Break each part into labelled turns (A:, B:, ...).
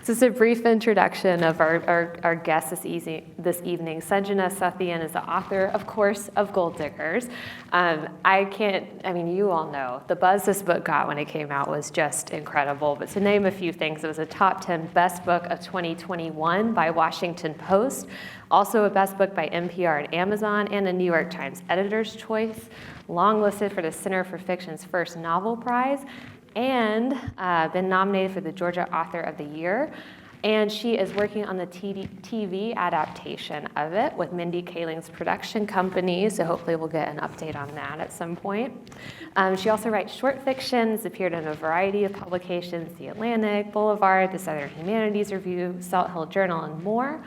A: So it's a brief introduction of our guest this evening. Sanjena Sathian is the author, of course, of Gold Diggers. You all know, the buzz this book got when it came out was just incredible. But to name a few things, it was a top 10 best book of 2021 by Washington Post, also a best book by NPR and Amazon, and a New York Times Editor's Choice, longlisted for the Center for Fiction's first novel prize, and been nominated for the Georgia Author of the Year. And she is working on the TV adaptation of it with Mindy Kaling's production company, so hopefully we'll get an update on that at some point. She also writes short fiction, has appeared in a variety of publications, The Atlantic, Boulevard, the Southern Humanities Review, Salt Hill Journal, and more.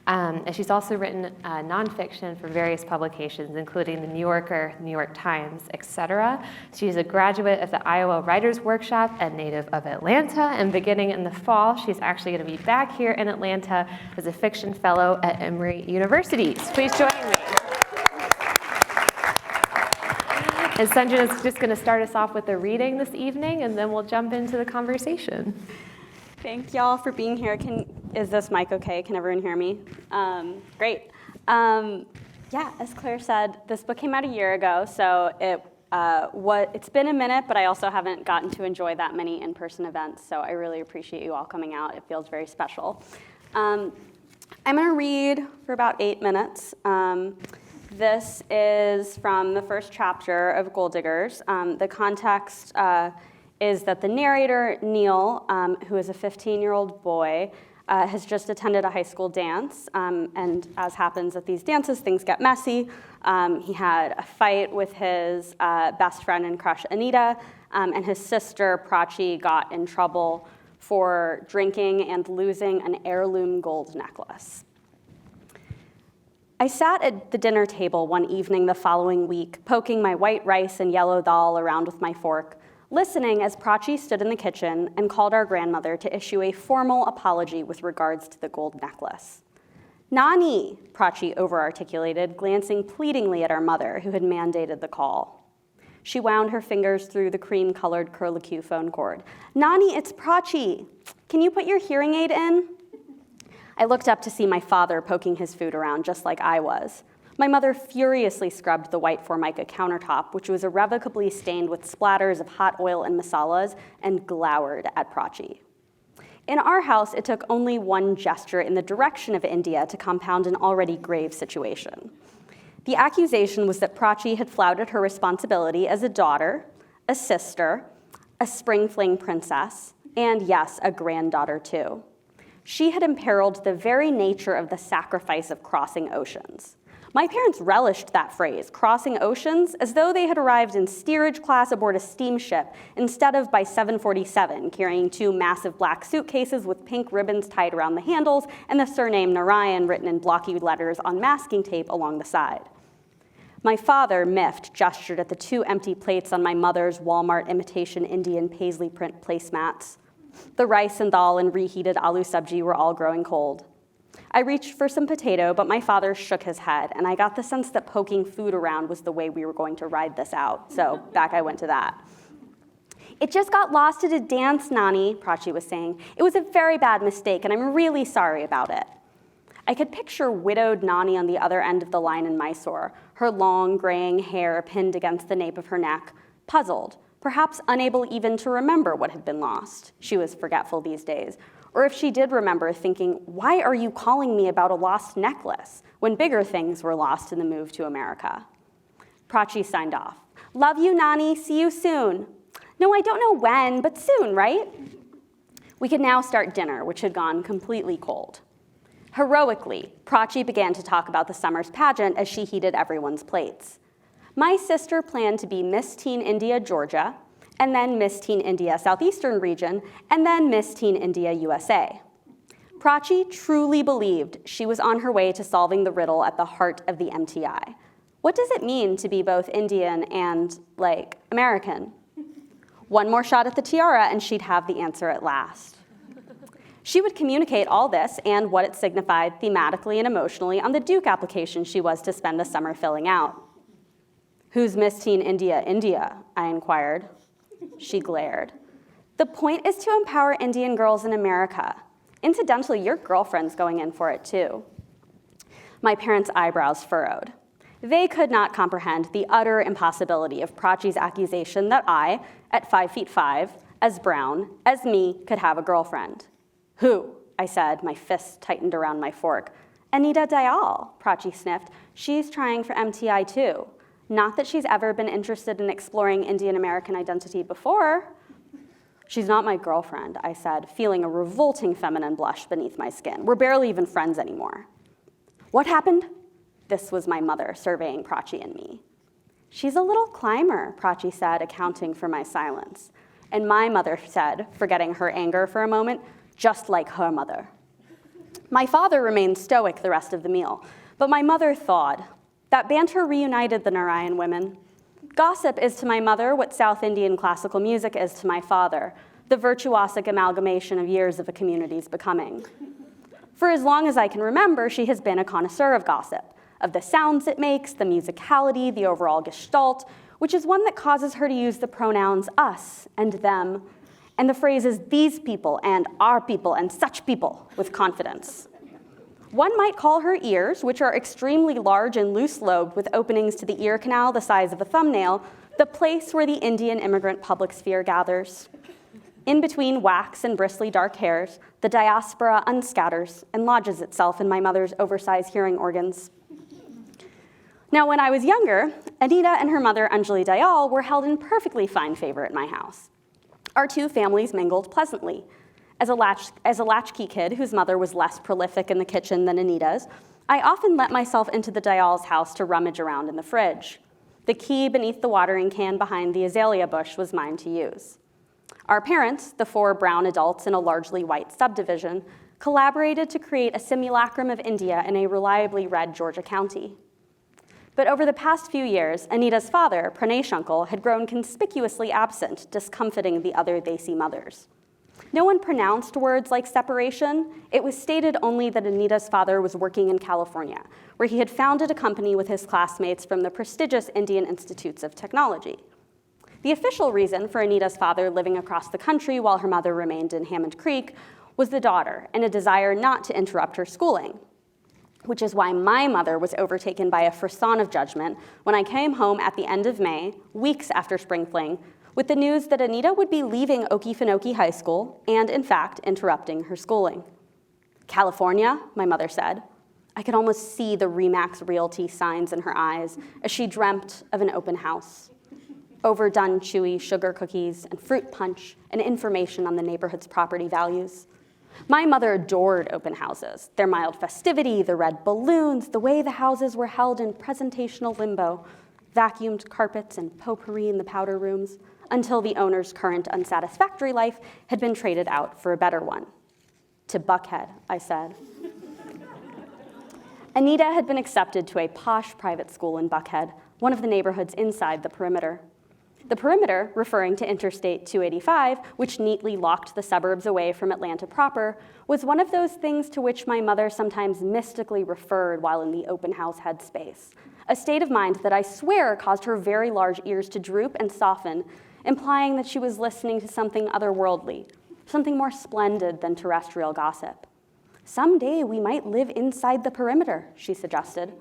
A: And she's also written nonfiction for various publications, including The New Yorker, New York Times, etc. She's a graduate of the Iowa Writers Workshop and native of Atlanta. And beginning in the fall, she's actually going to be back here in Atlanta as a fiction fellow at Emory University. So please join me. And Sanjena is just going to start us off with a reading this evening, and then we'll jump into the conversation.
B: Thank y'all for being here. Is this mic okay? Can everyone hear me? Great. As Claire said, this book came out a year ago, so it's been a minute, but I also haven't gotten to enjoy that many in-person events, so I really appreciate you all coming out. It feels very special. I'm going to read for about 8 minutes. This is from the first chapter of Gold Diggers. The context is that the narrator, Neil, who is a 15-year-old boy, has just attended a high school dance, and as happens at these dances, things get messy. He had a fight with his best friend and crush, Anita, and his sister, Prachi, got in trouble for drinking and losing an heirloom gold necklace. I sat at the dinner table one evening the following week, poking my white rice and yellow dal around with my fork, listening as Prachi stood in the kitchen and called our grandmother to issue a formal apology with regards to the gold necklace. "Nani," Prachi over-articulated, glancing pleadingly at our mother, who had mandated the call. She wound her fingers through the cream-colored curlicue phone cord. "Nani, it's Prachi. Can you put your hearing aid in?" I looked up to see my father poking his food around just like I was. My mother furiously scrubbed the white Formica countertop, which was irrevocably stained with splatters of hot oil and masalas, and glowered at Prachi. In our house, it took only one gesture in the direction of India to compound an already grave situation. The accusation was that Prachi had flouted her responsibility as a daughter, a sister, a spring fling princess, and yes, a granddaughter too. She had imperiled the very nature of the sacrifice of crossing oceans. My parents relished that phrase, crossing oceans, as though they had arrived in steerage class aboard a steamship instead of by 747, carrying 2 massive black suitcases with pink ribbons tied around the handles and the surname Narayan written in blocky letters on masking tape along the side. My father, miffed, gestured at the 2 empty plates on my mother's Walmart imitation Indian paisley print placemats. The rice and dal and reheated aloo sabji were all growing cold. I reached for some potato, but my father shook his head, and I got the sense that poking food around was the way we were going to ride this out, so back I went to that. "It just got lost at a dance, Nani," Prachi was saying. "It was a very bad mistake, and I'm really sorry about it." I could picture widowed Nani on the other end of the line in Mysore, her long, graying hair pinned against the nape of her neck, puzzled, perhaps unable even to remember what had been lost. She was forgetful these days. Or if she did remember, thinking, "Why are you calling me about a lost necklace?" when bigger things were lost in the move to America. Prachi signed off. "Love you, Nani. See you soon." "No, I don't know when, but soon, right?" We could now start dinner, which had gone completely cold. Heroically, Prachi began to talk about the summer's pageant as she heated everyone's plates. My sister planned to be Miss Teen India, Georgia, and then Miss Teen India Southeastern Region, and then Miss Teen India USA. Prachi truly believed she was on her way to solving the riddle at the heart of the MTI. What does it mean to be both Indian and, American? One more shot at the tiara and she'd have the answer at last. She would communicate all this and what it signified thematically and emotionally on the Duke application she was to spend the summer filling out. "Who's Miss Teen India, India?" I inquired. She glared. "The point is to empower Indian girls in America. Incidentally, your girlfriend's going in for it too. My parents' eyebrows furrowed. They could not comprehend the utter impossibility of Prachi's accusation that I, at 5'5", as brown as me, could have a girlfriend. Who? I said, my fists tightened around my fork. Anita Dayal, Prachi sniffed. She's trying for MTI too. Not that she's ever been interested in exploring Indian American identity before. She's not my girlfriend, I said, feeling a revolting feminine blush beneath my skin. We're barely even friends anymore. What happened? This was my mother surveying Prachi and me. She's a little climber, Prachi said, accounting for my silence. And my mother said, forgetting her anger for a moment, just like her mother. My father remained stoic the rest of the meal, but my mother thawed. That banter reunited the Narayan women. Gossip is to my mother what South Indian classical music is to my father, the virtuosic amalgamation of years of a community's becoming. For as long as I can remember, she has been a connoisseur of gossip, of the sounds it makes, the musicality, the overall gestalt, which is one that causes her to use the pronouns us and them, and the phrases these people and our people and such people with confidence. One might call her ears, which are extremely large and loose-lobed with openings to the ear canal the size of a thumbnail, the place where the Indian immigrant public sphere gathers. In between wax and bristly dark hairs, the diaspora unscatters and lodges itself in my mother's oversized hearing organs. Now, when I was younger, Anita and her mother, Anjali Dayal, were held in perfectly fine favor at my house. Our two families mingled pleasantly. As a latchkey kid whose mother was less prolific in the kitchen than Anita's, I often let myself into the Dayal's house to rummage around in the fridge. The key beneath the watering can behind the azalea bush was mine to use. Our parents, the four brown adults in a largely white subdivision, collaborated to create a simulacrum of India in a reliably red Georgia county. But over the past few years, Anita's father, Pranesh uncle, had grown conspicuously absent, discomfiting the other Desi mothers. No one pronounced words like separation. It was stated only that Anita's father was working in California, where he had founded a company with his classmates from the prestigious Indian Institutes of Technology. The official reason for Anita's father living across the country while her mother remained in Hammond Creek was the daughter and a desire not to interrupt her schooling, which is why my mother was overtaken by a frisson of judgment when I came home at the end of May, weeks after spring fling, with the news that Anita would be leaving Okefenokee High School and, in fact, interrupting her schooling. California, my mother said. I could almost see the Remax Realty signs in her eyes as she dreamt of an open house. Overdone chewy sugar cookies and fruit punch and information on the neighborhood's property values. My mother adored open houses, their mild festivity, the red balloons, the way the houses were held in presentational limbo, vacuumed carpets and potpourri in the powder rooms, until the owner's current unsatisfactory life had been traded out for a better one. To Buckhead, I said. Anita had been accepted to a posh private school in Buckhead, one of the neighborhoods inside the perimeter. The perimeter, referring to Interstate 285, which neatly locked the suburbs away from Atlanta proper, was one of those things to which my mother sometimes mystically referred while in the open house headspace, a state of mind that I swear caused her very large ears to droop and soften, implying that she was listening to something otherworldly, something more splendid than terrestrial gossip. Someday we might live inside the perimeter, she suggested.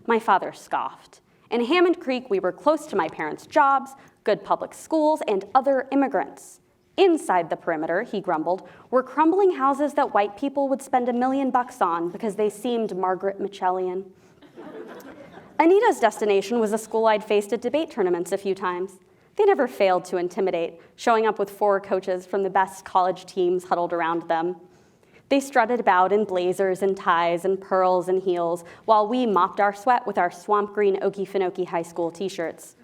B: My father scoffed. In Hammond Creek, we were close to my parents' jobs, good public schools, and other immigrants. Inside the perimeter, he grumbled, were crumbling houses that white people would spend $1 million on because they seemed Margaret Mitchellian. Anita's destination was a school I'd faced at debate tournaments a few times. They never failed to intimidate, showing up with 4 coaches from the best college teams huddled around them. They strutted about in blazers and ties and pearls and heels, while we mopped our sweat with our swamp green Okefenokee High School t-shirts.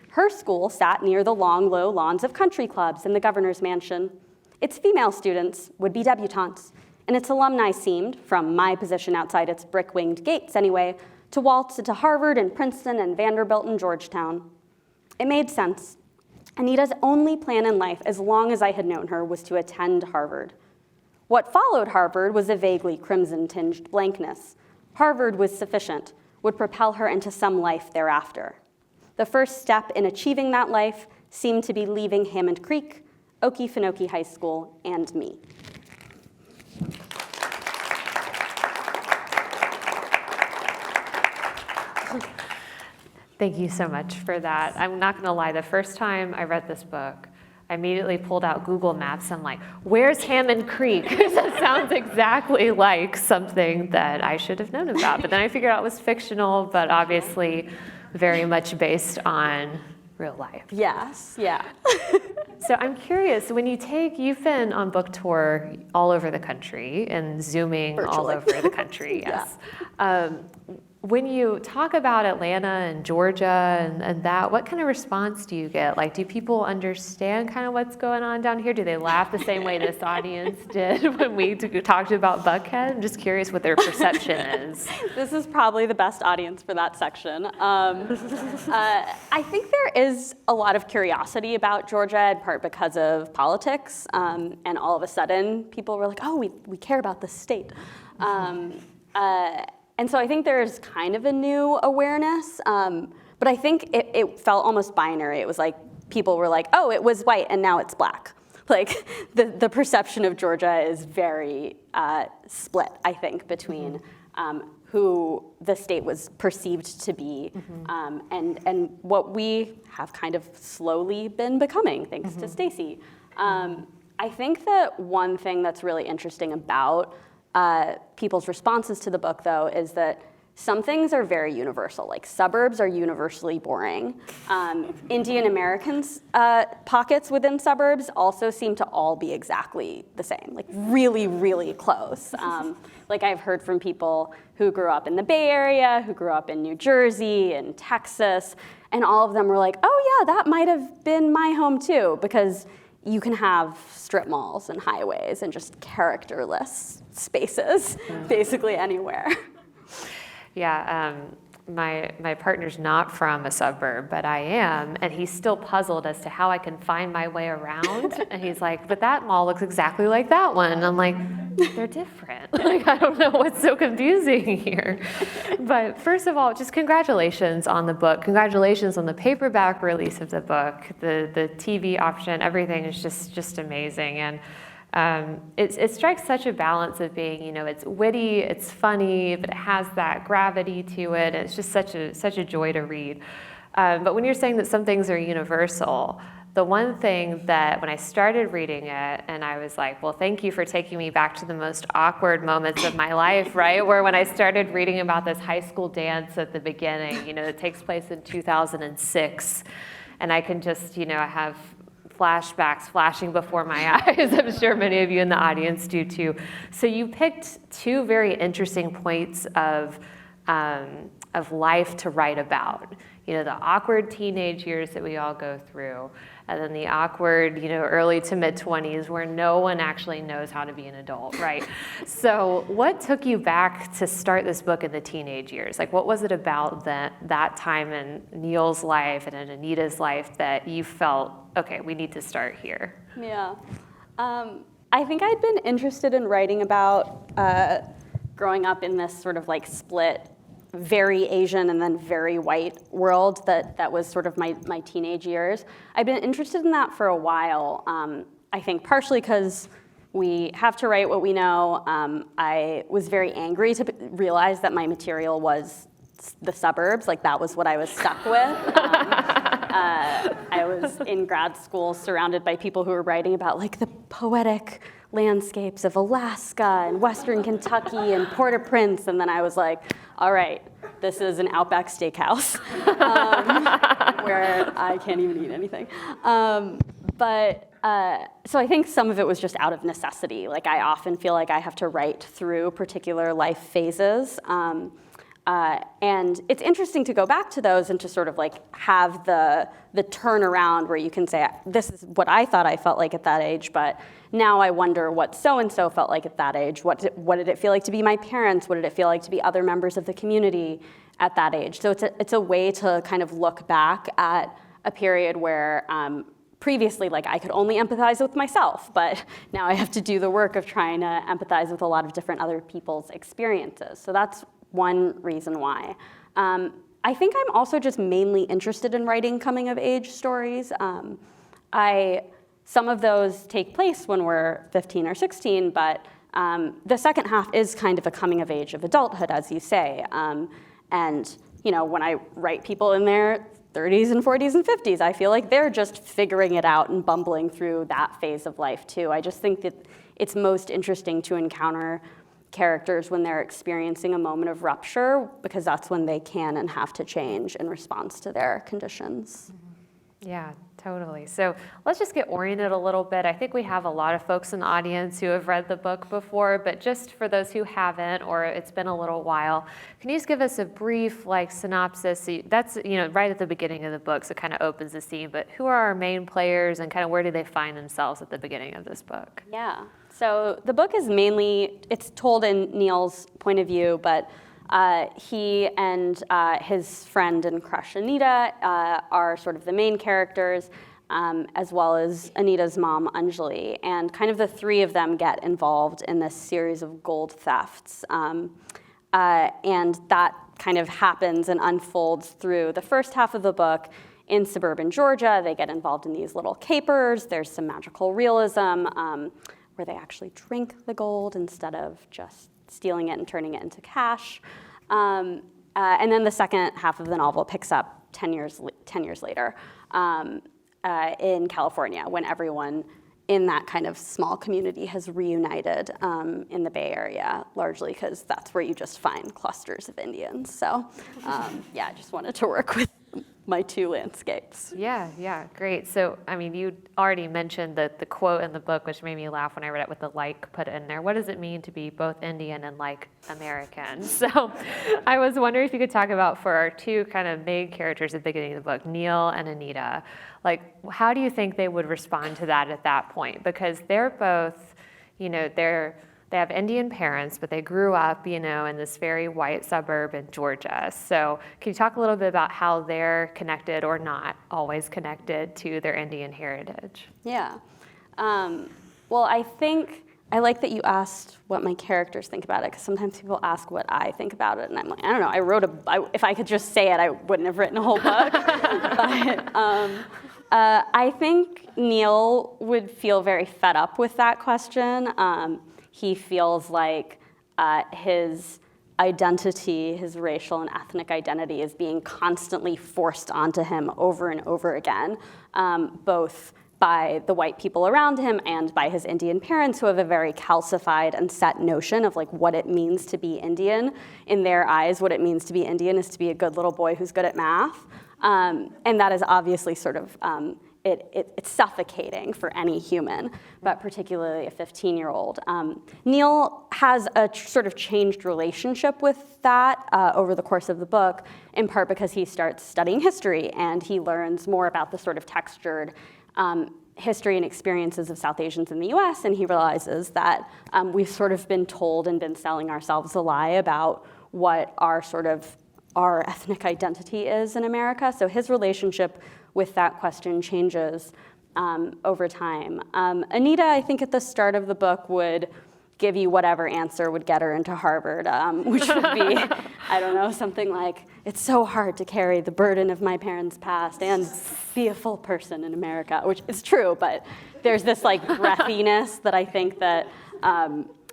B: Her school sat near the long, low lawns of country clubs in the governor's mansion. Its female students would be debutantes, and its alumni seemed, from my position outside its brick-winged gates anyway, to waltz into Harvard and Princeton and Vanderbilt and Georgetown. It made sense. Anita's only plan in life, as long as I had known her, was to attend Harvard. What followed Harvard was a vaguely crimson-tinged blankness. Harvard was sufficient, would propel her into some life thereafter. The first step in achieving that life seemed to be leaving Hammond Creek, Okefenokee High School, and me.
A: Thank you so much for that. I'm not going to lie, the first time I read this book, I immediately pulled out Google Maps. I'm like, where's Hammond Creek? Because that sounds exactly like something that I should have known about. But then I figured out it was fictional, but obviously very much based on real life.
B: Yes, yeah.
A: So I'm curious, you've been on book tour all over the country and Zooming all
B: Virtually.
A: over the country, yes. When you talk about Atlanta and Georgia and that, what kind of response do you get? Like, do people understand kind of what's going on down here? Do they laugh the same way this audience did when we talked about Buckhead? I'm just curious what their perception is.
B: This is probably the best audience for that section. I think there is a lot of curiosity about Georgia, in part because of politics, and all of a sudden people were like, oh, we care about the state. And so I think there's kind of a new awareness, but I think it felt almost binary. It was like people were like, oh, it was white and now it's black. Like the perception of Georgia is very split, I think, between who the state was perceived to be and what we have kind of slowly been becoming, thanks to Stacey. I think that one thing that's really interesting about people's responses to the book, though, is that some things are very universal. Like suburbs are universally boring. Indian Americans' pockets within suburbs also seem to all be exactly the same, like really, really close. Like I've heard from people who grew up in the Bay Area, who grew up in New Jersey and Texas, and all of them were like, oh yeah, that might have been my home too, because you can have strip malls and highways and just characterless spaces basically anywhere.
A: Yeah, my partner's not from a suburb, but I am, and he's still puzzled as to how I can find my way around. And he's like, but that mall looks exactly like that one. And I'm like, they're different. Like, I don't know what's so confusing here. But first of all, just congratulations on the book. Congratulations on the paperback release of the book. The TV option, everything is just amazing. And it strikes such a balance of being, it's witty, it's funny, but it has that gravity to it. It's just such a joy to read. But when you're saying that some things are universal, the one thing that when I started reading it, and I was like, well, thank you for taking me back to the most awkward moments of my life, right? Where when I started reading about this high school dance at the beginning, it takes place in 2006, and I can just, I have flashbacks flashing before my eyes. I'm sure many of you in the audience do too. So you picked two very interesting points of life to write about. The awkward teenage years that we all go through, and then the awkward, early to mid-20s where no one actually knows how to be an adult, right? So what took you back to start this book in the teenage years? Like, what was it about that time in Neil's life and in Anita's life that you felt, okay, we need to start here?
B: Yeah. I think I'd been interested in writing about growing up in this sort of like split, very Asian and then very white world that was sort of my teenage years. I've been interested in that for a while, I think partially because we have to write what we know. I was very angry to realize that my material was the suburbs, like that was what I was stuck with. I was in grad school surrounded by people who were writing about like the poetic landscapes of Alaska and Western Kentucky and Port-au-Prince, and then I was like, all right, this is an Outback Steakhouse where I can't even eat anything. So I think some of it was just out of necessity. Like I often feel like I have to write through particular life phases. And it's interesting to go back to those and to sort of like have the turnaround where you can say, this is what I thought I felt like at that age, but now I wonder what so-and-so felt like at that age. What did it feel like to be my parents? What did it feel like to be other members of the community at that age? So it's a way to kind of look back at a period where previously, like I could only empathize with myself, but now I have to do the work of trying to empathize with a lot of different other people's experiences. So that's one reason why. I think I'm also just mainly interested in writing coming-of-age stories. Some of those take place when we're 15 or 16, but the second half is kind of a coming-of-age of adulthood, as you say. And when I write people in their 30s and 40s and 50s, I feel like they're just figuring it out and bumbling through that phase of life too. I just think that it's most interesting to encounter characters when they're experiencing a moment of rupture, because that's when they can and have to change in response to their conditions.
A: Yeah, totally. So let's just get oriented a little bit. I think we have a lot of folks in the audience who have read the book before, but just for those who haven't, or it's been a little while, can you just give us a brief synopsis? That's right at the beginning of the book, so it kind of opens the scene, but who are our main players and kind of where do they find themselves at the beginning of this book?
B: Yeah, so the book is it's told in Neil's point of view, but he and his friend and crush Anita are sort of the main characters, as well as Anita's mom, Anjali. And kind of the three of them get involved in this series of gold thefts. And that kind of happens and unfolds through the first half of the book in suburban Georgia. They get involved in these little capers. There's some magical realism where they actually drink the gold instead of just stealing it and turning it into cash. And then the second half of the novel picks up 10 years later in California, when everyone in that kind of small community has reunited in the Bay Area, largely because that's where you just find clusters of Indians. So I just wanted to work with my two landscapes.
A: Yeah, great. So, you already mentioned the quote in the book, which made me laugh when I read it with the put in there. What does it mean to be both Indian and American? So I was wondering if you could talk about, for our two kind of main characters at the beginning of the book, Neil and Anita, how do you think they would respond to that at that point? Because they're both, they have Indian parents, but they grew up, in this very white suburb in Georgia. So can you talk a little bit about how they're connected or not always connected to their Indian heritage?
B: Yeah. Well, I like that you asked what my characters think about it, because sometimes people ask what I think about it, and I'm like, I don't know. If I could just say it, I wouldn't have written a whole book. But I think Neil would feel very fed up with that question. He feels like his identity, his racial and ethnic identity, is being constantly forced onto him over and over again, both by the white people around him and by his Indian parents, who have a very calcified and set notion of what it means to be Indian. In their eyes, what it means to be Indian is to be a good little boy who's good at math. And that is obviously sort of it's suffocating for any human, but particularly a 15-year-old. Neil has a sort of changed relationship with that over the course of the book, in part because he starts studying history and he learns more about the sort of textured history and experiences of South Asians in the US, and he realizes that we've sort of been told and been selling ourselves a lie about what our ethnic identity is in America. So his relationship with that question changes over time. Anita, I think at the start of the book, would give you whatever answer would get her into Harvard, which would be, I don't know, something like, it's so hard to carry the burden of my parents' past and be a full person in America, which is true, but there's this breathiness that I think that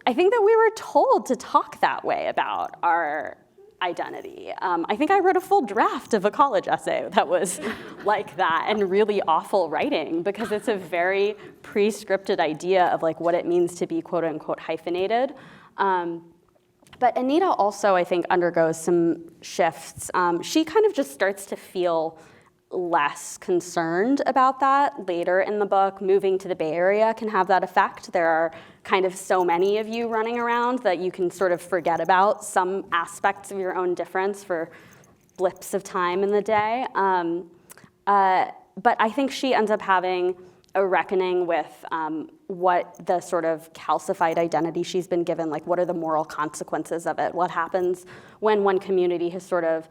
B: we were told to talk that way about our identity. I think I wrote a full draft of a college essay that was like that, and really awful writing, because it's a very pre-scripted idea of what it means to be quote unquote hyphenated. But Anita also, I think, undergoes some shifts. She kind of just starts to feel less concerned about that later in the book. Moving to the Bay Area can have that effect. There are kind of so many of you running around that you can sort of forget about some aspects of your own difference for blips of time in the day. But I think she ends up having a reckoning with what the sort of calcified identity she's been given, what are the moral consequences of it? What happens when one community has sort of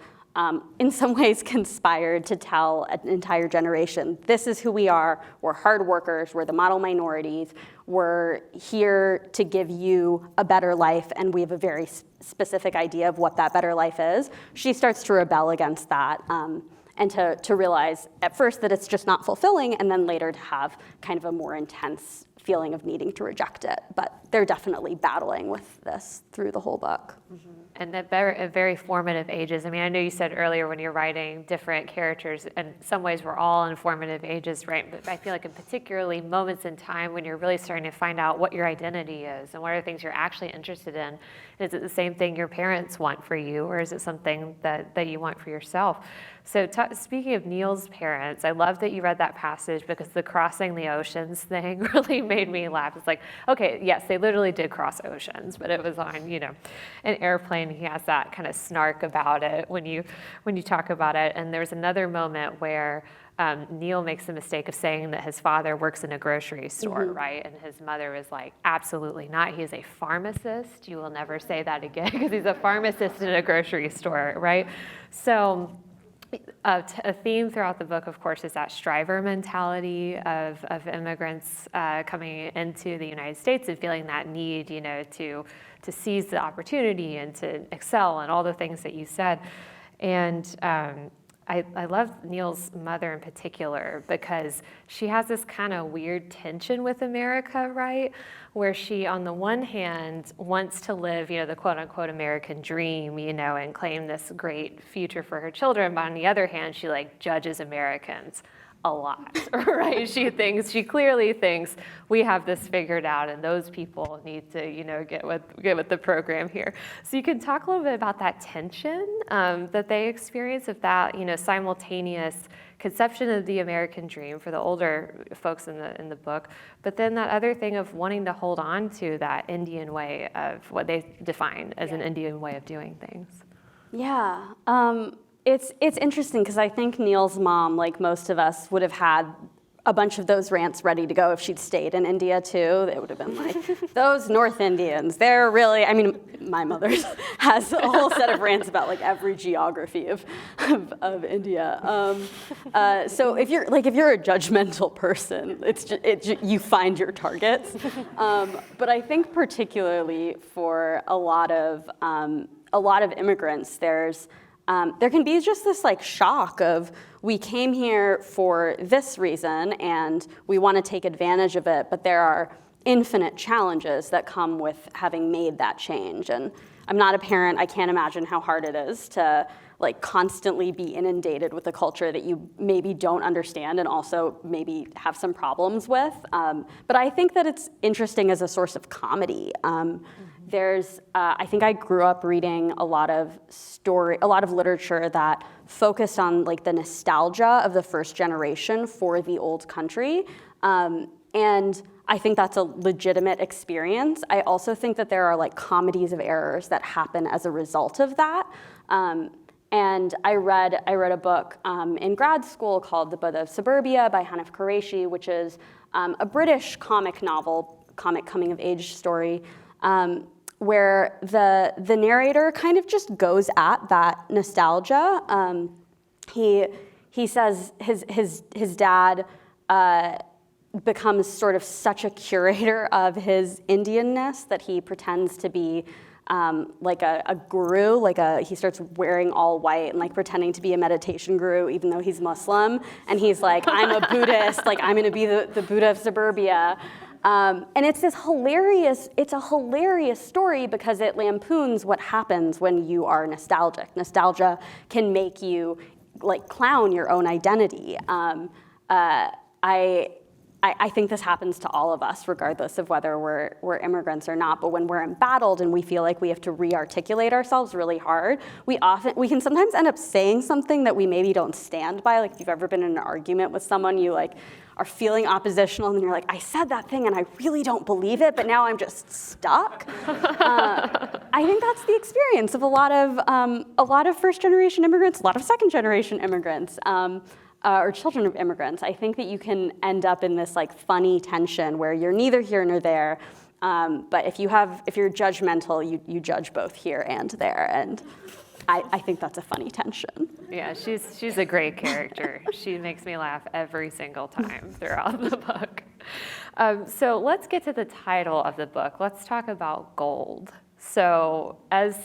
B: in some ways conspired to tell an entire generation, this is who we are, we're hard workers, we're the model minorities, we're here to give you a better life, and we have a very specific idea of what that better life is. She starts to rebel against that, and to realize at first that it's just not fulfilling, and then later to have kind of a more intense feeling of needing to reject it. But they're definitely battling with this through the whole book.
A: Mm-hmm. And at very formative ages. I mean, I know you said earlier when you're writing different characters, in some ways we're all in formative ages, right? But I feel like in particularly moments in time when you're really starting to find out what your identity is and what are the things you're actually interested in. Is it the same thing your parents want for you, or is it something that you want for yourself? So speaking of Neil's parents, I love that you read that passage because the crossing the oceans thing really made me laugh. It's like, okay, yes, they literally did cross oceans, but it was on, an airplane. He has that kind of snark about it when you talk about it. And there's another moment where Neil makes the mistake of saying that his father works in a grocery store, mm-hmm. right? And his mother is like, absolutely not. He is a pharmacist. You will never say that again because he's a pharmacist in a grocery store, right? So a theme throughout the book, of course, is that striver mentality of immigrants coming into the United States and feeling that need, to seize the opportunity and to excel and all the things that you said. And I love Neil's mother in particular because she has this kind of weird tension with America, right? Where she, on the one hand, wants to live, the quote-unquote American dream, and claim this great future for her children. But on the other hand, she judges Americans a lot, right? She clearly thinks we have this figured out, and those people need to, get with the program here. So you can talk a little bit about that tension that they experience, of that, simultaneous conception of the American dream for the older folks in the book, but then that other thing of wanting to hold on to that Indian way of what they define as an Indian way of doing things. Yeah.
B: It's interesting because I think Neil's mom, like most of us, would have had a bunch of those rants ready to go if she'd stayed in India too. They would have been like, those North Indians, they're really, my mother has a whole set of rants about every geography of India. So if you're a judgmental person, you find your targets. But I think particularly for a lot of immigrants, there can be just this shock of, we came here for this reason and we want to take advantage of it, but there are infinite challenges that come with having made that change. And I'm not a parent, I can't imagine how hard it is to constantly be inundated with a culture that you maybe don't understand and also maybe have some problems with. But I think that it's interesting as a source of comedy. I think I grew up reading a lot of literature that focused on the nostalgia of the first generation for the old country. And I think that's a legitimate experience. I also think that there are comedies of errors that happen as a result of that. And I read a book in grad school called The Buddha of Suburbia by Hanif Qureshi, which is a British comic coming of age story, where the narrator kind of just goes at that nostalgia. He says his dad becomes sort of such a curator of his Indianness that he pretends to be a guru, he starts wearing all white and pretending to be a meditation guru even though he's Muslim, and he's like, I'm a Buddhist, I'm gonna be the Buddha of Suburbia. And it's a hilarious story because it lampoons what happens when you are nostalgic. Nostalgia can make you clown your own identity. I think this happens to all of us, regardless of whether we're immigrants or not. But when we're embattled and we feel like we have to re-articulate ourselves really hard, we can sometimes end up saying something that we maybe don't stand by. If you've ever been in an argument with someone, you are feeling oppositional, and you're like, I said that thing and I really don't believe it, but now I'm just stuck. I think that's the experience of a lot of first-generation immigrants, a lot of second-generation immigrants. Or children of immigrants. I think that you can end up in this funny tension where you're neither here nor there. But if you're judgmental, you judge both here and there. And I think that's a funny tension.
A: Yeah, she's a great character. She makes me laugh every single time throughout the book. So let's get to the title of the book. Let's talk about gold. So as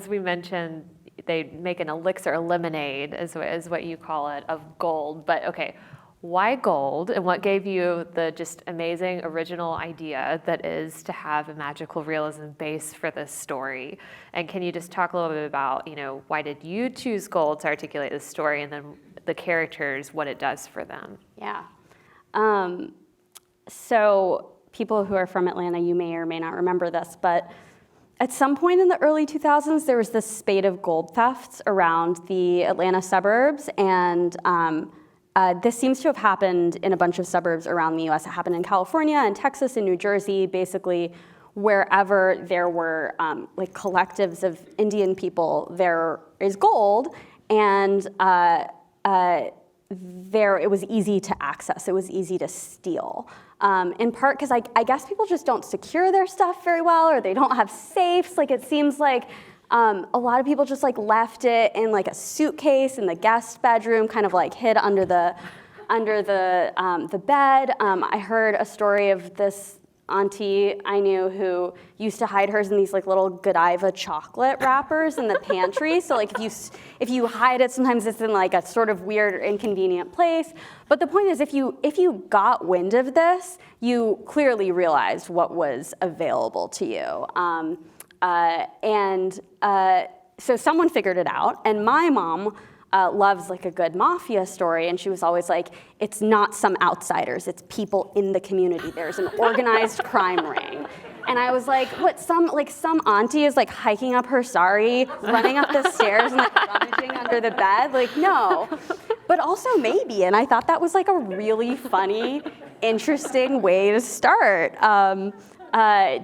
A: we mentioned, they make an elixir, a lemonade, is what you call it, of gold. But okay, Why gold, and what gave you the just amazing original idea that is to have a magical realism base for this story? And can you just talk a little bit about, why did you choose gold to articulate this story, and then the characters, what it does for them?
B: Yeah. So people who are from Atlanta, you may or may not remember this, but at some point in the early 2000s, there was this spate of gold thefts around the Atlanta suburbs, and this seems to have happened in a bunch of suburbs around the US. It happened in California and Texas and New Jersey, basically wherever there were like collectives of Indian people, there is gold, and it was easy to access, it was easy to steal. In part because I guess people just don't secure their stuff very well, or they don't have safes. Like, it seems like a lot of people just like left it in like a suitcase in the guest bedroom, kind of like hid under the bed. I heard a story of this auntie I knew who used to hide hers in these like little Godiva chocolate wrappers in the pantry. So like if you hide it, sometimes it's in like a sort of weird or inconvenient place. But the point is, if you got wind of this, you clearly realized what was available to you. So someone figured it out, and my mom loves like a good mafia story, and she was always like, it's not some outsiders, it's people in the community. There's an organized crime ring. And I was like, what, some auntie is like hiking up her sari, running up the stairs and like rummaging under the bed? Like, no. But also maybe, and I thought that was like a really funny, interesting way to start. I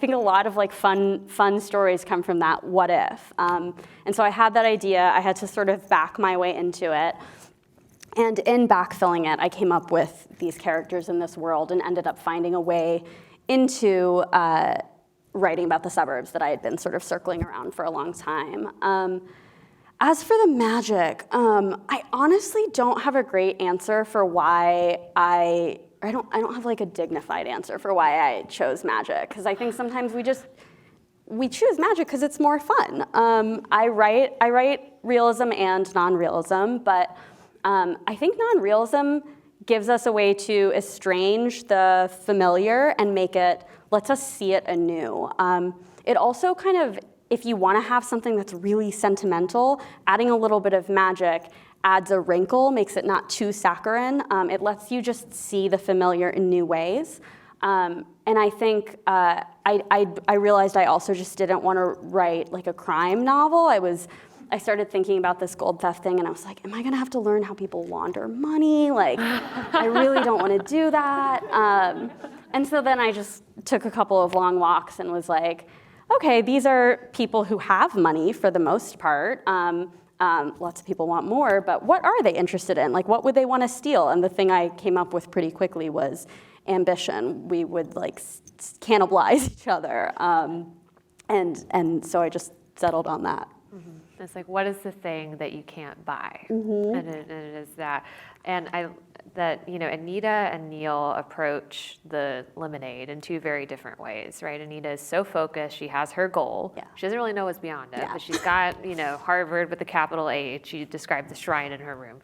B: think a lot of like fun stories come from that what if. And so I had that idea, I had to sort of back my way into it. And in backfilling it, I came up with these characters in this world and ended up finding a way into writing about the suburbs that I had been sort of circling around for a long time. As for the magic, I honestly don't have a great answer for why I don't have like a dignified answer for why I chose magic, because I think sometimes we choose magic because it's more fun. I write realism and non-realism, but I think non-realism gives us a way to estrange the familiar and lets us see it anew. It also kind of, if you want to have something that's really sentimental, adding a little bit of magic adds a wrinkle, makes it not too saccharine. It lets you just see the familiar in new ways. And I think I realized I also just didn't want to write like a crime novel. I started thinking about this gold theft thing, and I was like, am I gonna have to learn how people launder money? Like, I really don't want to do that. And so then I just took a couple of long walks and was like, okay, these are people who have money for the most part. Lots of people want more, but what are they interested in? Like, what would they want to steal? And the thing I came up with pretty quickly was ambition. We would like cannibalize each other. And so I just settled on that.
A: Mm-hmm. It's like, what is the thing that you can't buy?
B: Mm-hmm.
A: And it is that. And Anita and Neil approach the lemonade in two very different ways, right? Anita is so focused, she has her goal.
B: Yeah.
A: She doesn't really know what's beyond it,
B: Yeah.
A: but she's got, Harvard with a capital H. She described the shrine in her room.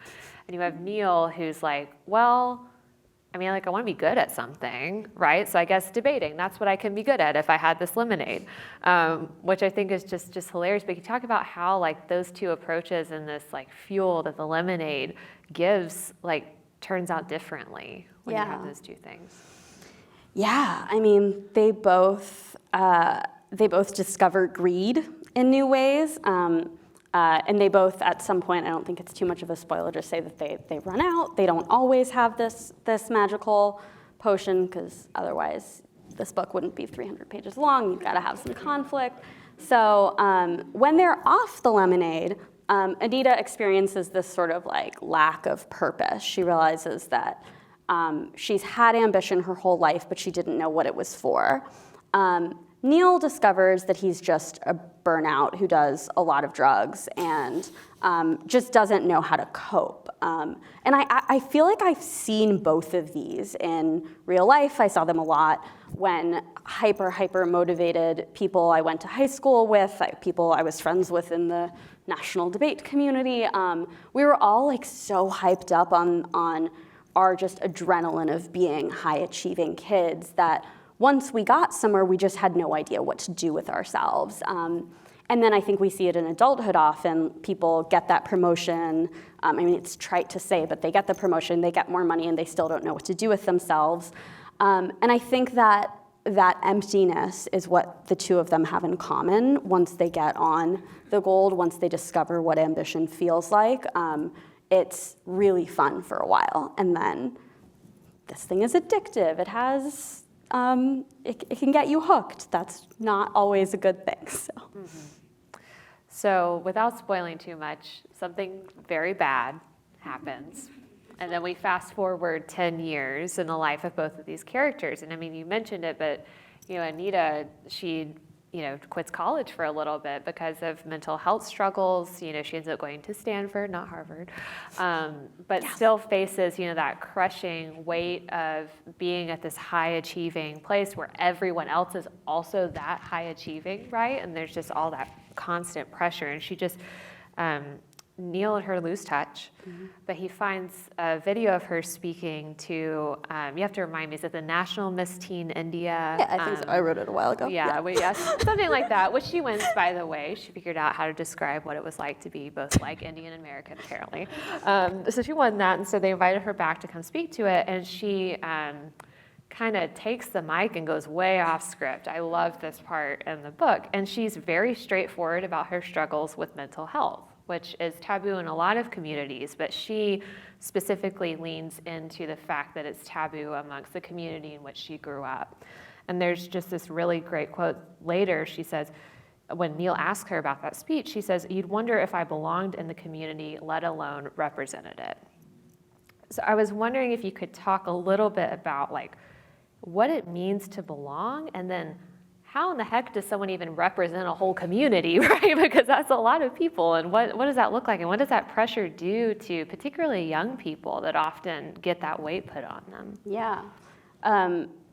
A: And you have Neil, who's like, well, I want to be good at something, right? So I guess debating, that's what I can be good at if I had this lemonade, which I think is just hilarious. But you talk about how like those two approaches and this like fuel that the lemonade gives, like, turns out differently when you have those two things.
B: Yeah, they both discover greed in new ways. And they both, at some point, I don't think it's too much of a spoiler to say that they run out. They don't always have this magical potion, because otherwise this book wouldn't be 300 pages long. You've got to have some conflict. So when they're off the lemonade, Anita experiences this sort of like lack of purpose. She realizes that she's had ambition her whole life, but she didn't know what it was for. Neil discovers that he's just a burnout who does a lot of drugs and just doesn't know how to cope. And I feel like I've seen both of these in real life. I saw them a lot when hyper motivated people I went to high school with, people I was friends with in the national debate community. We were all like so hyped up on our just adrenaline of being high-achieving kids that once we got somewhere, we just had no idea what to do with ourselves. And then I think we see it in adulthood often. People get that promotion. I mean, it's trite to say, but they get the promotion, they get more money, and they still don't know what to do with themselves. And I think that emptiness is what the two of them have in common once they get on the gold, once they discover what ambition feels like. It's really fun for a while. And then this thing is addictive. It has, it can get you hooked. That's not always a good thing. So.
A: Mm-hmm. So without spoiling too much, something very bad happens. And then we fast forward 10 years in the life of both of these characters. And I mean, you mentioned it, but Anita, she quits college for a little bit because of mental health struggles. She ends up going to Stanford, not Harvard, but still faces, that crushing weight of being at this high achieving place where everyone else is also that high achieving, right? And there's just all that constant pressure. And she just, Neil and her lose touch, but he finds a video of her speaking to, you have to remind me, is it the National Miss Teen India?
B: Yeah, I think so. I wrote it a while ago.
A: Yeah, something like that, which she wins, by the way. She figured out how to describe what it was like to be both like Indian and American, apparently. So she won that, and so they invited her back to come speak to it, and she kind of takes the mic and goes way off script. I love this part in the book, and she's very straightforward about her struggles with mental health, which is taboo in a lot of communities, but she specifically leans into the fact that it's taboo amongst the community in which she grew up. And there's just this really great quote later. She says, when Neil asks her about that speech, she says, "You'd wonder if I belonged in the community, let alone represented it." So I was wondering if you could talk a little bit about what it means to belong, and then how in the heck does someone even represent a whole community, right? Because that's a lot of people, and what does that look like, and what does that pressure do to particularly young people that often get that weight put on them?
B: Yeah.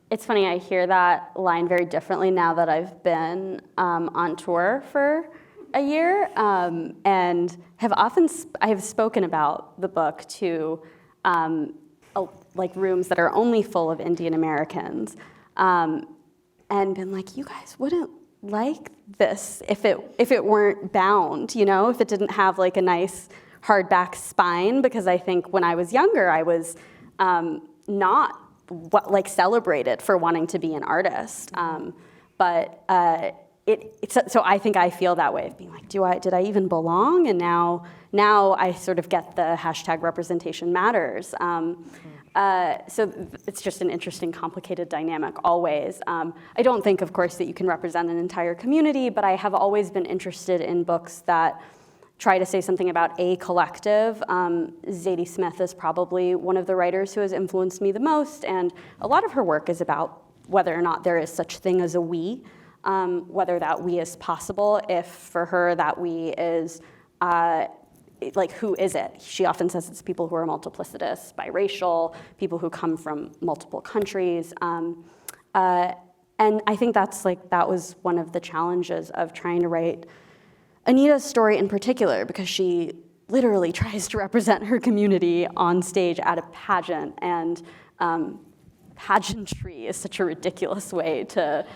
B: It's funny, I hear that line very differently now that I've been on tour for a year, and I have spoken about the book to rooms that are only full of Indian Americans, and been like, you guys wouldn't like this if it weren't bound, if it didn't have a nice hardback spine, because I think when I was younger, I was not celebrated for wanting to be an artist. So I think I feel that way of being like, did I even belong? And now I sort of get the hashtag representation matters. So it's just an interesting, complicated dynamic always. I don't think, of course, that you can represent an entire community, but I have always been interested in books that try to say something about a collective. Zadie Smith is probably one of the writers who has influenced me the most, and a lot of her work is about whether or not there is such thing as a we, whether that we is possible, if for her that we is who is it? She often says it's people who are multiplicitous, biracial, people who come from multiple countries. And I think that was one of the challenges of trying to write Anita's story in particular, because she literally tries to represent her community on stage at a pageant, and pageantry is such a ridiculous way to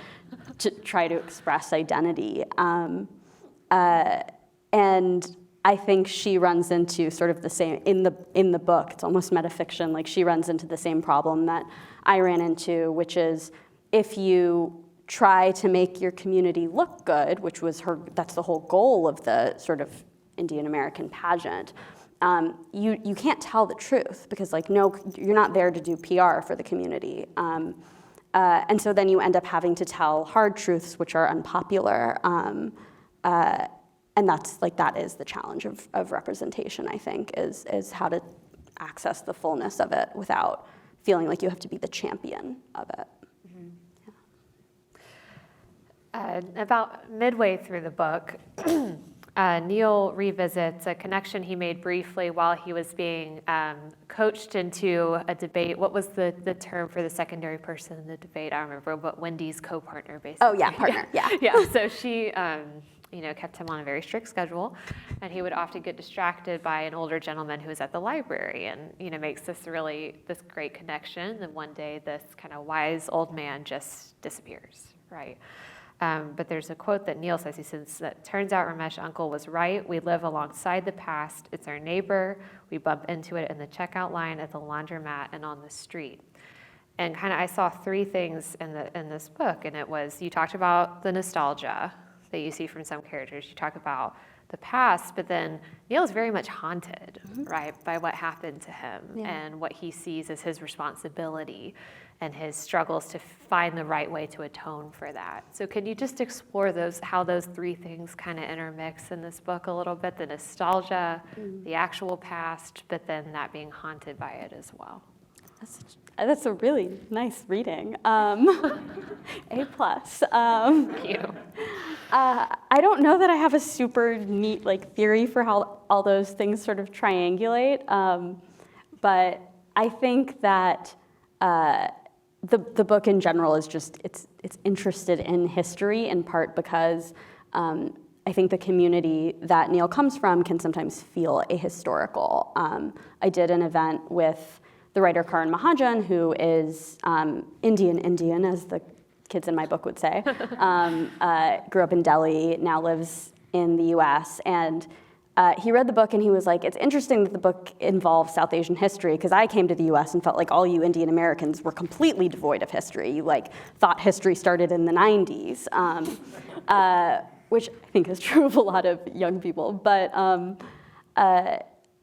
B: try to express identity. And I think she runs into sort of the same, in the book, it's almost metafiction, she runs into the same problem that I ran into, which is if you try to make your community look good, which was that's the whole goal of the sort of Indian American pageant, you can't tell the truth, because no, you're not there to do PR for the community. And so then you end up having to tell hard truths which are unpopular. And that is the challenge of representation, I think, is how to access the fullness of it without feeling like you have to be the champion of it.
A: Mm-hmm. Yeah. About midway through the book, Neil revisits a connection he made briefly while he was being coached into a debate. What was the term for the secondary person in the debate? I don't remember, but Wendy's co-partner, basically.
B: Oh, yeah, partner, yeah.
A: Yeah, so she kept him on a very strict schedule, and he would often get distracted by an older gentleman who was at the library, and makes this great connection. And one day, this kind of wise old man just disappears, right? But there's a quote that Neil says. He says that turns out Ramesh uncle was right. We live alongside the past. It's our neighbor. We bump into it in the checkout line, at the laundromat, and on the street. And kind of I saw three things in this book, and it was, you talked about the nostalgia that you see from some characters. You talk about the past, but then Neil is very much haunted, right, by what happened to him and what he sees as his responsibility and his struggles to find the right way to atone for that. So can you just explore how those three things kind of intermix in this book a little bit? The nostalgia, the actual past, but then that being haunted by it as well.
B: That's a really nice reading. A+.
A: Thank you.
B: I don't know that I have a super neat theory for how all those things sort of triangulate, but I think that the book in general is just it's interested in history, in part because I think the community that Neil comes from can sometimes feel ahistorical. I did an event with the writer Karan Mahajan, who is Indian, as the kids in my book would say. Grew up in Delhi, now lives in the US, and he read the book and he was like, it's interesting that the book involves South Asian history, because I came to the US and felt like all you Indian Americans were completely devoid of history. You thought history started in the 90s, which I think is true of a lot of young people. But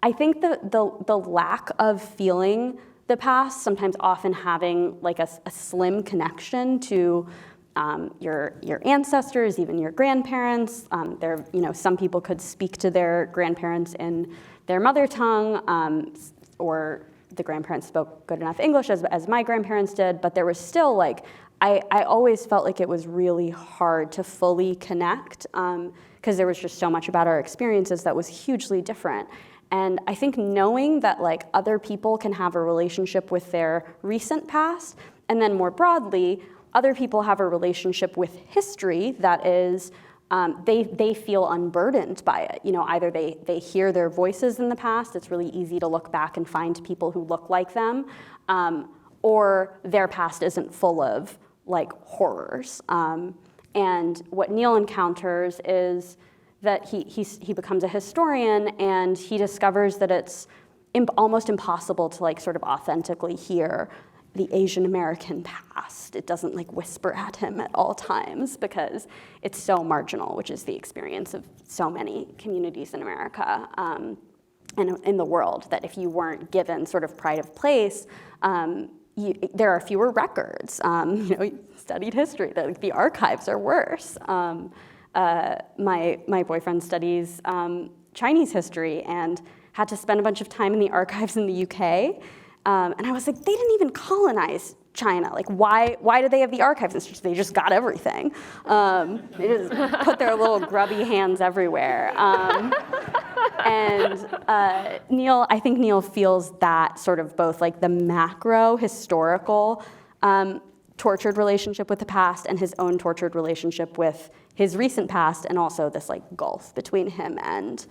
B: I think the lack of feeling the past, sometimes often having a slim connection to your ancestors, even your grandparents. Some people could speak to their grandparents in their mother tongue, or the grandparents spoke good enough English as my grandparents did, but there was still I always felt like it was really hard to fully connect, because there was just so much about our experiences that was hugely different. And I think knowing that other people can have a relationship with their recent past, and then more broadly, other people have a relationship with history that is, they feel unburdened by it. Either they hear their voices in the past, it's really easy to look back and find people who look like them, or their past isn't full of horrors. And what Neil encounters is that he becomes a historian, and he discovers that it's almost impossible to sort of authentically hear the Asian American past. It doesn't whisper at him at all times, because it's so marginal, which is the experience of so many communities in America and in the world, that if you weren't given sort of pride of place, there are fewer records. You studied history, the archives are worse. My boyfriend studies Chinese history and had to spend a bunch of time in the archives in the UK. And I was like, they didn't even colonize China. Why do they have the archives? It's just, they just got everything. They just put their little grubby hands everywhere. I think Neil feels that sort of both the macro historical tortured relationship with the past and his own tortured relationship with his recent past, and also this gulf between him and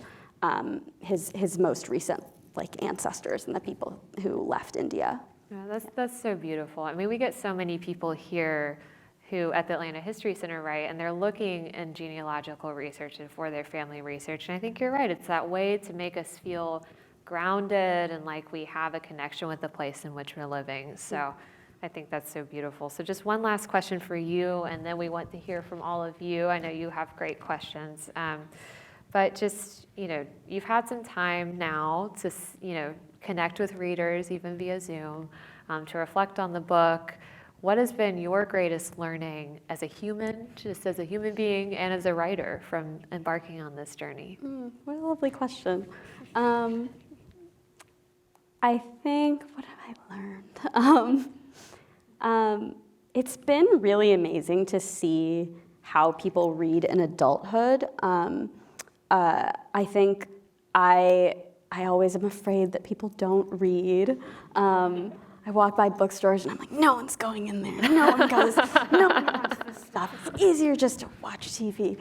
B: his most recent ancestors and the people who left India.
A: Yeah, that's so beautiful. I mean, we get so many people here who at the Atlanta History Center, right, and they're looking in genealogical research and for their family research. And I think you're right. It's that way to make us feel grounded and like we have a connection with the place in which we're living. So I think that's so beautiful. So just one last question for you, and then we want to hear from all of you. I know you have great questions. But just, you've had some time now to, connect with readers, even via Zoom, to reflect on the book. What has been your greatest learning as a human, just as a human being, and as a writer from embarking on this journey?
B: What a lovely question. I think, what have I learned? It's been really amazing to see how people read in adulthood. I think I always am afraid that people don't read. I walk by bookstores and I'm like, no one's going in there. No one goes, no one wants this stuff. It's easier just to watch TV.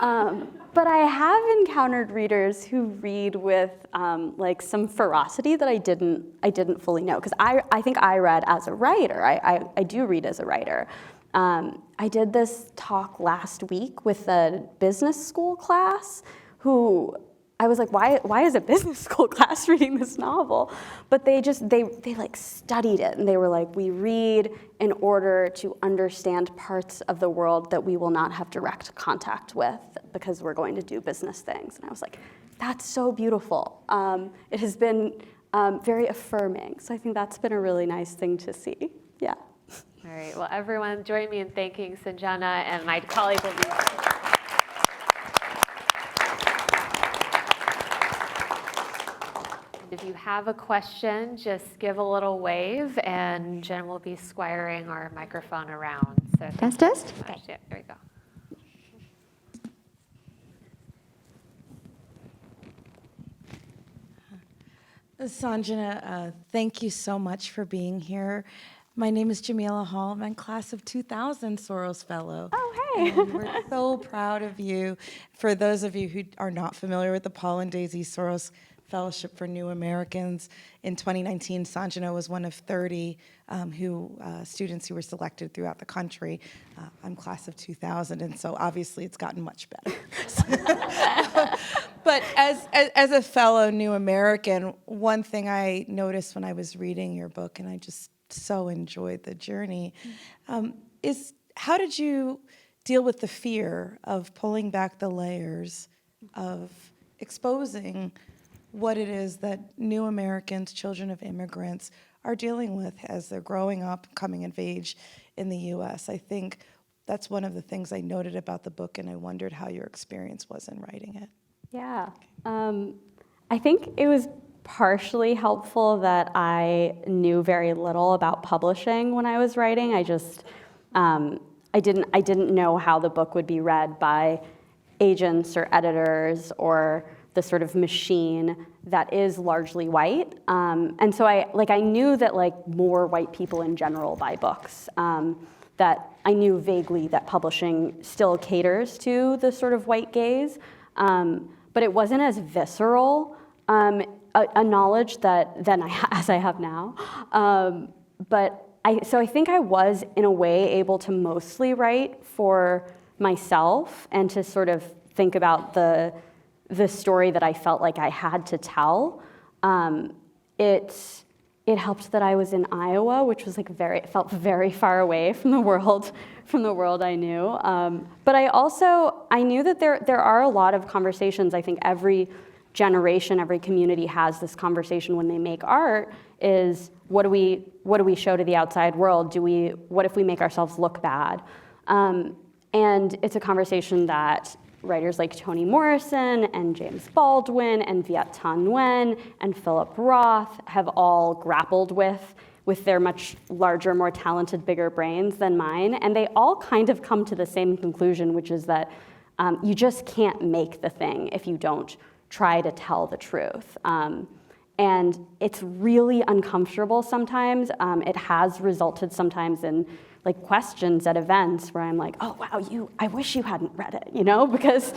B: But I have encountered readers who read with like some ferocity that I didn't fully know. Because I think I read as a writer. I do read as a writer. I did this talk last week with a business school class who I was like, why is a business school class reading this novel? But they like studied it, and they were like, we read in order to understand parts of the world that we will not have direct contact with because we're going to do business things. And I was like, that's so beautiful. It has been very affirming. So I think that's been a really nice thing to see. Yeah.
A: All right, well, everyone join me in thanking Sanjena, and my colleague will be. If you have a question, just give a little wave, and Jen will be squiring our microphone around. So
C: Test.
A: Okay. Yeah, there we go.
D: Sanjena, thank you so much for being here. My name is Jamila Hall. I'm in class of 2000 Soros Fellow.
B: Oh, hey.
D: And we're so proud of you. For those of you who are not familiar with the Paul and Daisy Soros Fellowship for New Americans, in 2019, Sanjena was one of 30 students who were selected throughout the country. I'm class of 2000, and so obviously it's gotten much better. But as a fellow New American, one thing I noticed when I was reading your book, and I just so enjoyed the journey, is how did you deal with the fear of pulling back the layers, of exposing what it is that new Americans, children of immigrants, are dealing with as they're growing up, coming of age in the U.S.? I think that's one of the things I noted about the book, and I wondered how your experience was in writing it.
B: Yeah. I think it was partially helpful that I knew very little about publishing when I was writing. I just, I didn't know how the book would be read by agents or editors or the sort of machine that is largely white. And so I knew that more white people in general buy books. That I knew vaguely that publishing still caters to the sort of white gaze, but it wasn't as visceral a knowledge as I have now. So I think I was, in a way, able to mostly write for myself and to sort of think about the story that I felt like I had to tell. It helped that I was in Iowa, which was it felt very far away from the world I knew. But I knew that there are a lot of conversations. I think every generation, every community has this conversation when they make art, is what do we show to the outside world? What if we make ourselves look bad? And it's a conversation that writers like Toni Morrison and James Baldwin and Viet Thanh Nguyen and Philip Roth have all grappled with their much larger, more talented, bigger brains than mine. And they all kind of come to the same conclusion, which is that you just can't make the thing if you don't try to tell the truth. And it's really uncomfortable sometimes. It has resulted sometimes in questions at events where I'm like, oh, wow, I wish you hadn't read it, because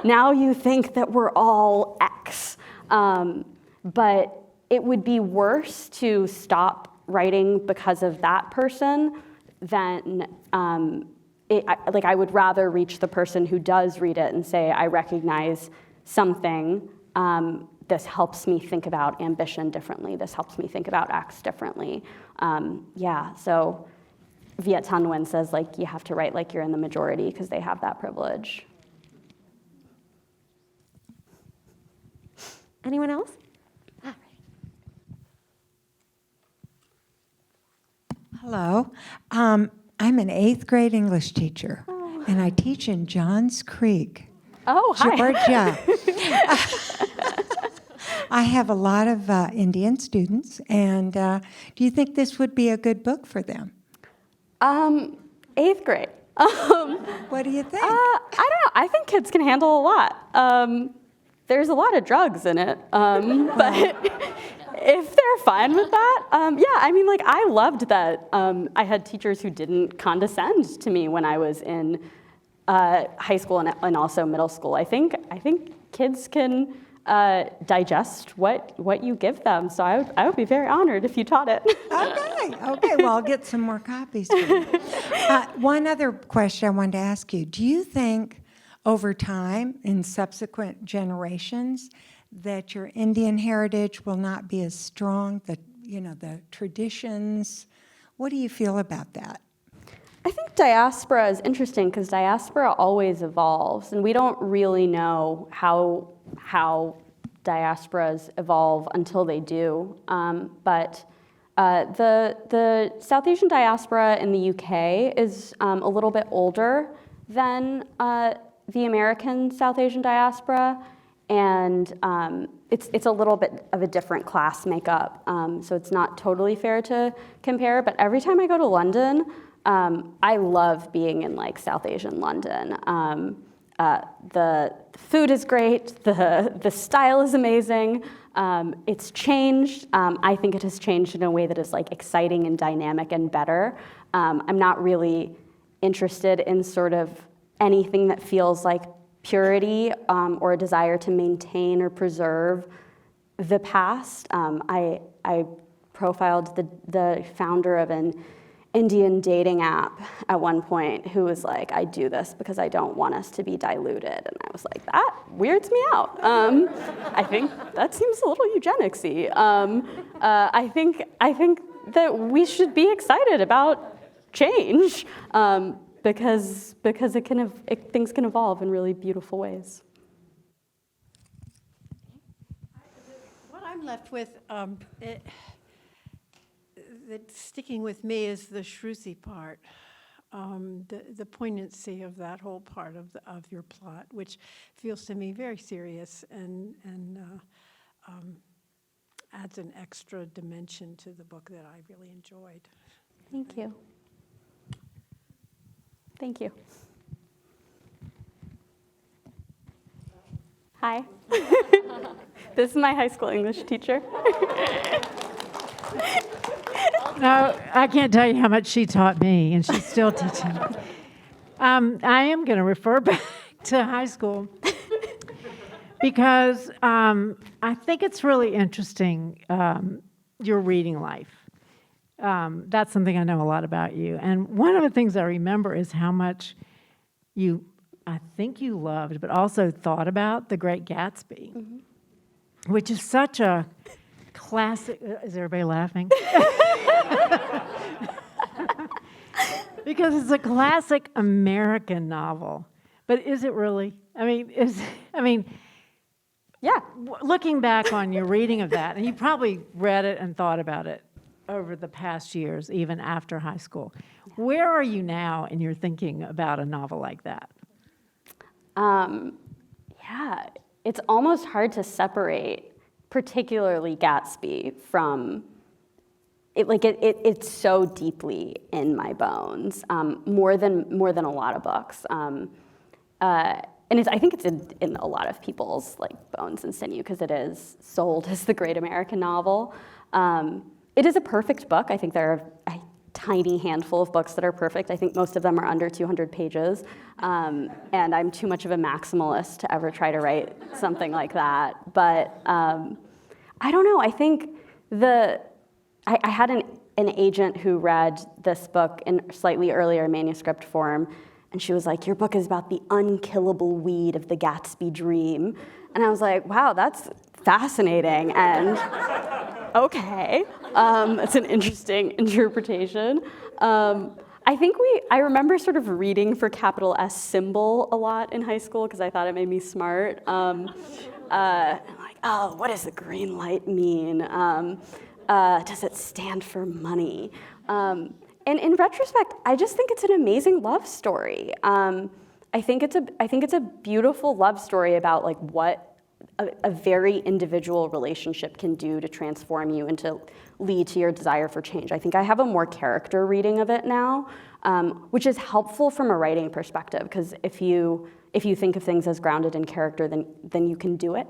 B: now you think that we're all X. But it would be worse to stop writing because of that person than, I would rather reach the person who does read it and say, I recognize something. This helps me think about ambition differently. This helps me think about X differently. So Viet Thanh Nguyen says, you have to write like you're in the majority because they have that privilege.
C: Anyone else?
E: Hello. I'm an 8th grade English teacher, and I teach in Johns Creek,
B: hi.
E: Georgia. I have a lot of Indian students, and do you think this would be a good book for them?
B: 8th grade.
E: What do you think?
B: I don't know. I think kids can handle a lot. There's a lot of drugs in it, but if they're fine with that, yeah, I mean, like, I loved that I had teachers who didn't condescend to me when I was in high school and also middle school. I think kids can digest what you give them, so I would be very honored if you taught it.
E: Okay, well, I'll get some more copies for you. One other question I wanted to ask you. Do you think over time, in subsequent generations, that your Indian heritage will not be as strong, the traditions? What do you feel about that?
B: I think diaspora is interesting because diaspora always evolves, and we don't really know how diasporas evolve until they do. But the South Asian diaspora in the UK is a little bit older than the American South Asian diaspora, and it's a little bit of a different class makeup, so it's not totally fair to compare. But every time I go to London, I love being in like South Asian London. The food is great, the style is amazing. It's changed. I think it has changed in a way that is like exciting and dynamic and better. I'm not really interested in sort of anything that feels like purity or a desire to maintain or preserve the past. I profiled the founder of an Indian dating app at one point who was like, I do this because I don't want us to be diluted. And I was like, that weirds me out. I think that seems a little eugenics-y. I think that we should be excited about change because things can evolve in really beautiful ways.
C: What I'm left with, that's sticking with me is the Shruti part, the poignancy of that whole part of your plot, which feels to me very serious and adds an extra dimension to the book that I really enjoyed.
B: Thank you. Thank you. Hi. This is my high school English teacher.
F: No, I can't tell you how much she taught me, and she's still teaching. I am going to refer back to high school because I think it's really interesting, your reading life. That's something I know a lot about you. And one of the things I remember is how much I think you loved, but also thought about The Great Gatsby, which is such a classic. Is everybody laughing? Because it's a classic American novel. But is it really?
B: Yeah.
F: Looking back on your reading of that, and you probably read it and thought about it over the past years, even after high school. Where are you now in your thinking about a novel like that?
B: Yeah, it's almost hard to separate, particularly Gatsby, from it. Like it's so deeply in my bones, more than a lot of books. And I think it's in a lot of people's like bones and sinew because it is sold as the great American novel. It is a perfect book. I think there are a tiny handful of books that are perfect. I think most of them are under 200 pages. And I'm too much of a maximalist to ever try to write something like that. But I don't know. I think I had an agent who read this book in slightly earlier manuscript form, and she was like, your book is about the unkillable weed of the Gatsby dream. And I was like, wow, that's fascinating. And okay, it's an interesting interpretation. I remember sort of reading for capital S symbol a lot in high school because I thought it made me smart. I'm like, oh, what does the green light mean? Does it stand for money? And in retrospect, I just think it's an amazing love story. I think it's a beautiful love story about like what a very individual relationship can do to transform you and to lead to your desire for change. I think I have a more character reading of it now. which is helpful from a writing perspective, because if you think of things as grounded in character, then you can do it,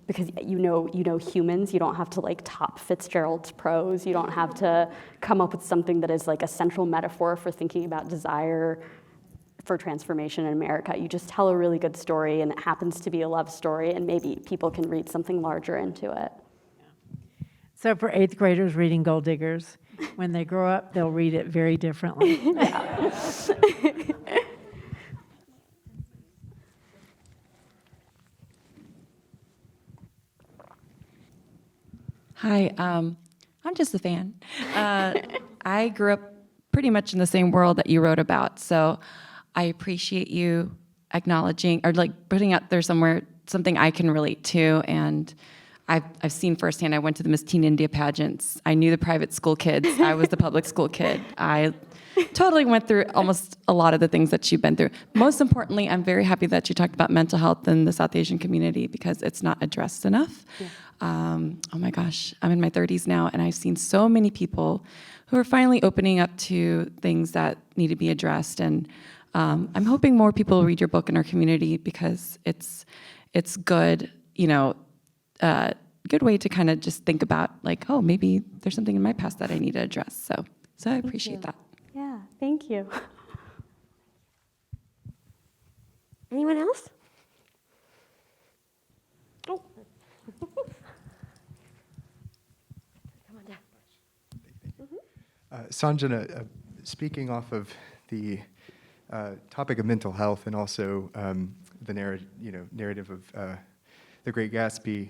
B: because you know humans. You don't have to like top Fitzgerald's prose. You don't have to come up with something that is like a central metaphor for thinking about desire for transformation in America. You just tell a really good story, and it happens to be a love story, and maybe people can read something larger into it.
F: So for 8th graders reading Gold Diggers, when they grow up, they'll read it very differently.
G: Hi, I'm just a fan. I grew up pretty much in the same world that you wrote about, so I appreciate you acknowledging or like putting out there somewhere something I can relate to. And I've seen firsthand. I went to the Miss Teen India pageants. I knew the private school kids. I was the public school kid. I totally went through almost a lot of the things that you've been through. Most importantly, I'm very happy that you talked about mental health in the South Asian community, because it's not addressed enough. Yeah. Oh my gosh, I'm in my 30s now, and I've seen so many people who are finally opening up to things that need to be addressed. And I'm hoping more people read your book in our community, because it's good, good way to kind of just think about like, oh, maybe there's something in my past that I need to address. So I appreciate that.
B: Yeah, thank you.
H: Anyone else? Oh. Come on down.
I: Sanjena, speaking off of the topic of mental health, and also the narrative of The Great Gatsby,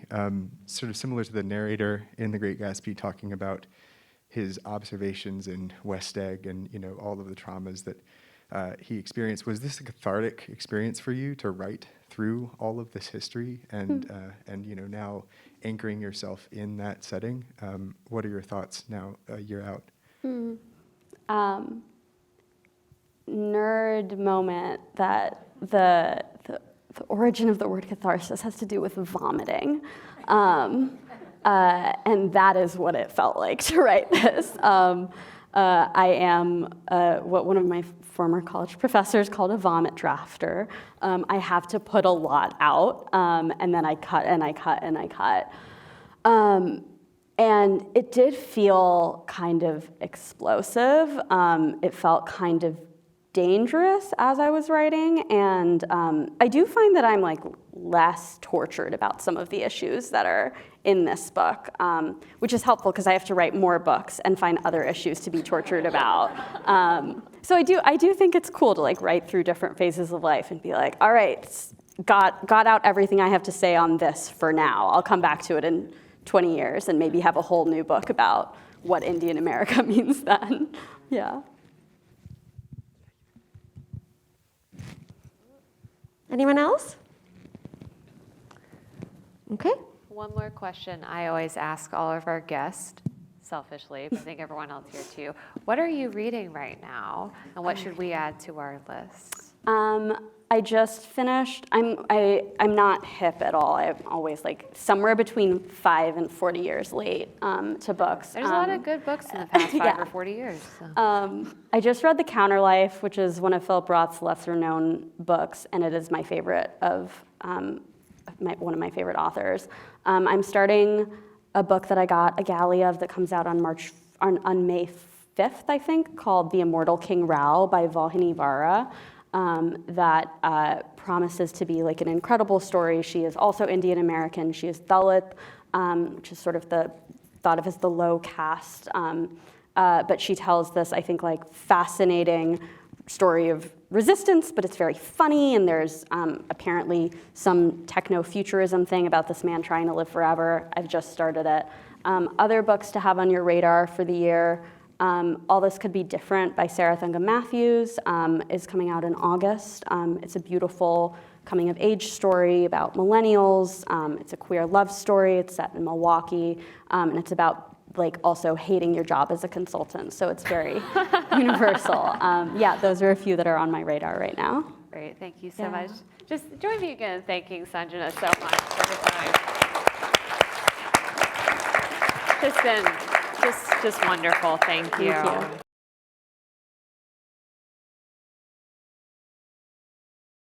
I: sort of similar to the narrator in The Great Gatsby talking about his observations in West Egg and all of the traumas that he experienced. Was this a cathartic experience for you to write through all of this history and now anchoring yourself in that setting? What are your thoughts now, a year out?
B: Nerd moment that the origin of the word catharsis has to do with vomiting. And that is what it felt like to write this. I am what one of my former college professors called a vomit drafter. I have to put a lot out, and then I cut and I cut and I cut. And it did feel kind of explosive. It felt kind of dangerous as I was writing, and I do find that I'm like less tortured about some of the issues that are in this book, which is helpful because I have to write more books and find other issues to be tortured about. So I do think it's cool to like write through different phases of life and be like, all right, got out everything I have to say on this for now. I'll come back to it in 20 years and maybe have a whole new book about what Indian America means then. Yeah.
H: Anyone else? Okay.
A: One more question I always ask all of our guests, selfishly, but I think everyone else here too. What are you reading right now, and what should we add to our list?
B: I just finished. I'm not hip at all. I'm always like somewhere between 5 and 40 years late to books.
A: There's a lot of good books in the past 5 or 40 years. So.
B: I just read The Counterlife, which is one of Philip Roth's lesser-known books, and it is my favorite of one of my favorite authors. I'm starting a book that I got a galley of that comes out on May 5th, I think, called The Immortal King Rao by Valhini Vara. That promises to be like an incredible story. She is also Indian American. She is Dalit, which is sort of thought of as the low caste. But she tells this, I think, like fascinating story of resistance, but it's very funny, and there's apparently some techno-futurism thing about this man trying to live forever. I've just started it. Other books to have on your radar for the year. All This Could Be Different by Sarah Thunga Matthews is coming out in August. It's a beautiful coming-of-age story about millennials. It's a queer love story. It's set in Milwaukee, and it's about like also hating your job as a consultant. So it's very universal. Yeah, those are a few that are on my radar right now.
A: Great, thank you so much. Just join me again in thanking Sanjena so much for the time. It's been just wonderful. Thank you.